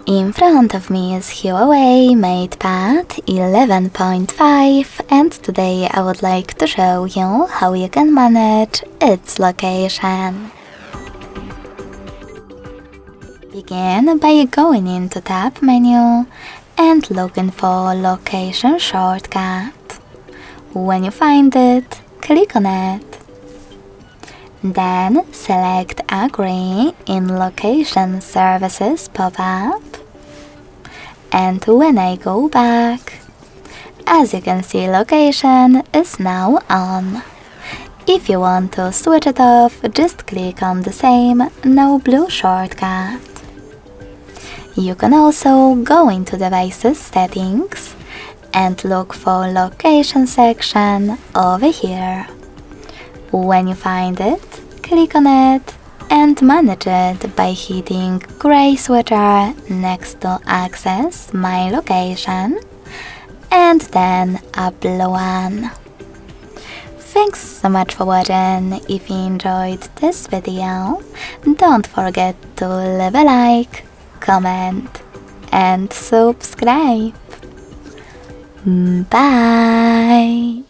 In front of me is Huawei MatePad 11.5 and today I would like to show you how you can manage its location. Begin by going into Tab menu and looking for Location shortcut. When you find it, click on it. Then select Agree in Location Services pop-up. And when I go back, as you can see, location is now on. If you want to switch it off, just click on the same No Blue shortcut. You can also go into Devices Settings and look for Location section over here. When you find it, click on it and manage it by hitting gray switcher next to Access My Location and then a blue one. Thanks so much for watching. If you enjoyed this video, don't forget to leave a like, comment and subscribe. Bye!